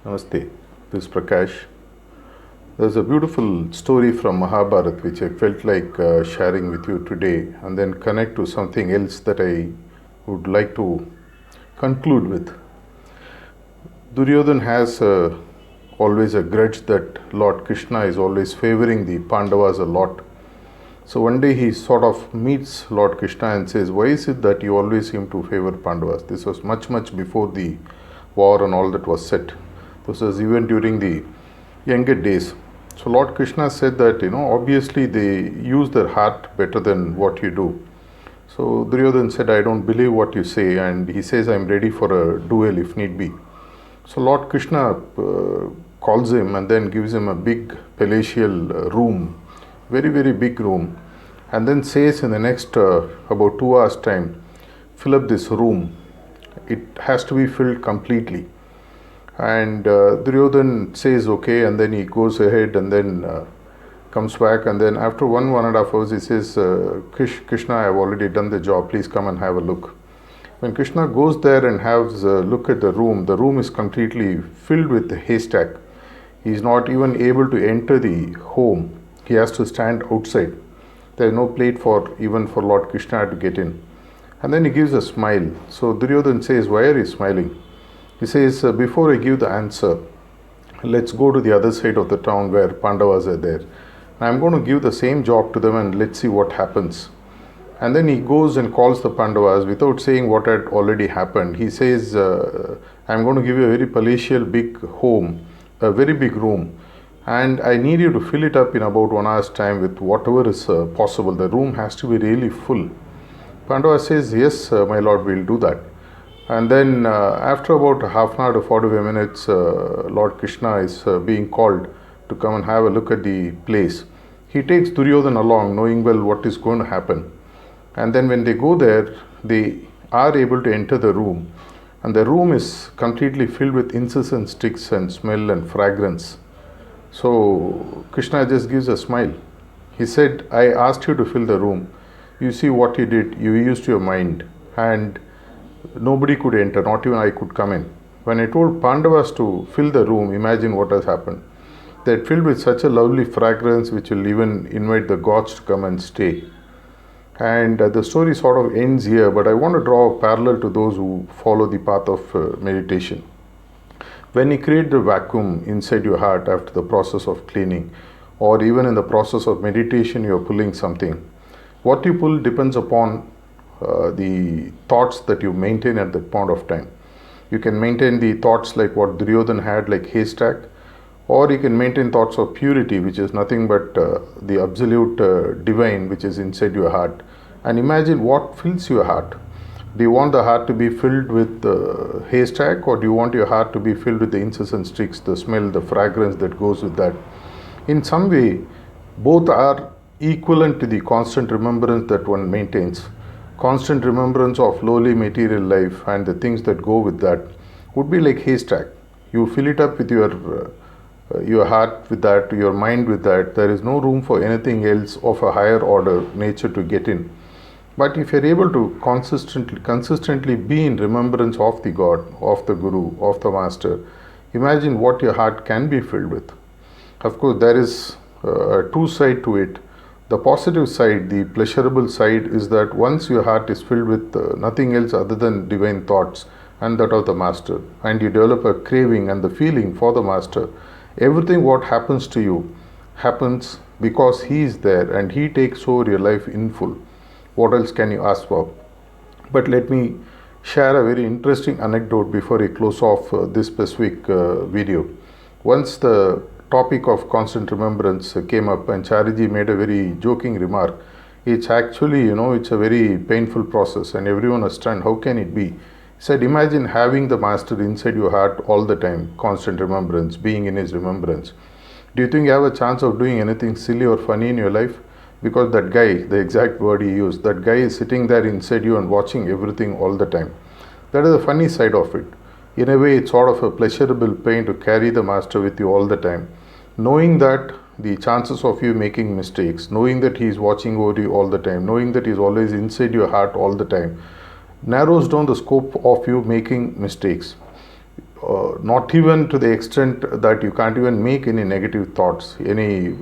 Namaste, this is Prakash. There's a beautiful story from Mahabharata which I felt like sharing with you today and then connect to something else that I would like to conclude with. Duryodhan has always a grudge that Lord Krishna is always favoring the Pandavas a lot. So one day he sort of meets Lord Krishna and says, "Why is it that you always seem to favor Pandavas?" This was much before the war and all that was set. This was even during the younger days. So Lord Krishna said that, obviously they use their heart better than what you do. So Duryodhan said, "I don't believe what you say," and he says, "I'm ready for a duel if need be." So Lord Krishna calls him and then gives him a big palatial room, very big room, and then says in the next about 2 hours time, fill up this room. It has to be filled completely. And Duryodhan says okay, and then he goes ahead and then comes back, and then after 1.5 hours he says, Krishna, I have already done the job, please come and have a look. When Krishna goes there and has a look at the room is completely filled with haystack. He is not even able to enter the home. He has to stand outside. There is no plate even for Lord Krishna to get in. And then he gives a smile. So Duryodhan says, "Why are you smiling?" He says, "Before I give the answer, let's go to the other side of the town where Pandavas are there. I'm going to give the same job to them and let's see what happens." And then he goes and calls the Pandavas without saying what had already happened. He says, "I'm going to give you a very palatial big home, a very big room, and I need you to fill it up in about 1 hour's time with whatever is possible. The room has to be really full." Pandava says, "Yes, my lord, we'll do that." And then after about half an hour to 45 minutes, Lord Krishna is being called to come and have a look at the place. He takes Duryodhan along, knowing well what is going to happen. And then when they go there, they are able to enter the room. And the room is completely filled with incense and sticks and smell and fragrance. So Krishna just gives a smile. He said, "I asked you to fill the room. You see what you did. You used your mind. And nobody could enter, not even I could come in. When I told Pandavas to fill the room, imagine what has happened. They're filled with such a lovely fragrance which will even invite the gods to come and stay." And the story sort of ends here, but I want to draw a parallel to those who follow the path of meditation. When you create the vacuum inside your heart after the process of cleaning, or even in the process of meditation, you are pulling something. What you pull depends upon the thoughts that you maintain at that point of time. You can maintain the thoughts like what Duryodhan had, like haystack, or you can maintain thoughts of purity, which is nothing but the absolute divine which is inside your heart. And imagine what fills your heart. Do you want the heart to be filled with haystack, or do you want your heart to be filled with the incense and sticks, the smell, the fragrance that goes with that? In some way, both are equivalent to the constant remembrance that one maintains. Constant remembrance of lowly material life and the things that go with that would be like haystack. You fill it up with your heart with that, your mind with that. There is no room for anything else of a higher order nature to get in. But if you're able to consistently be in remembrance of the God, of the Guru, of the Master, imagine what your heart can be filled with. Of course, there is a two side to it. The positive side, the pleasurable side, is that once your heart is filled with nothing else other than divine thoughts and that of the Master, and you develop a craving and the feeling for the Master, everything what happens to you happens because He is there and He takes over your life in full. What else can you ask for? But let me share a very interesting anecdote before I close off this specific video. Once the topic of constant remembrance came up and Chariji made a very joking remark. It's actually, it's a very painful process, and everyone was stunned. How can it be? He said, imagine having the Master inside your heart all the time, constant remembrance, being in His remembrance. Do you think you have a chance of doing anything silly or funny in your life? Because that guy, the exact word he used, that guy is sitting there inside you and watching everything all the time. That is the funny side of it. In a way, it's sort of a pleasurable pain to carry the Master with you all the time. Knowing that the chances of you making mistakes, knowing that He is watching over you all the time, knowing that He is always inside your heart all the time, narrows down the scope of you making mistakes. not even to the extent that you can't even make any negative thoughts, any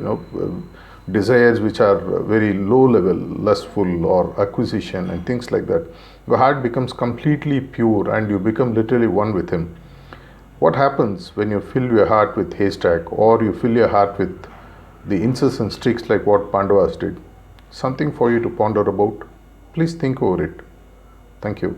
desires which are very low level, lustful or acquisition and things like that. Your heart becomes completely pure and you become literally one with Him. What happens when you fill your heart with haystack or you fill your heart with the incessant sticks like what Pandavas did? Something for you to ponder about. Please think over it. Thank you.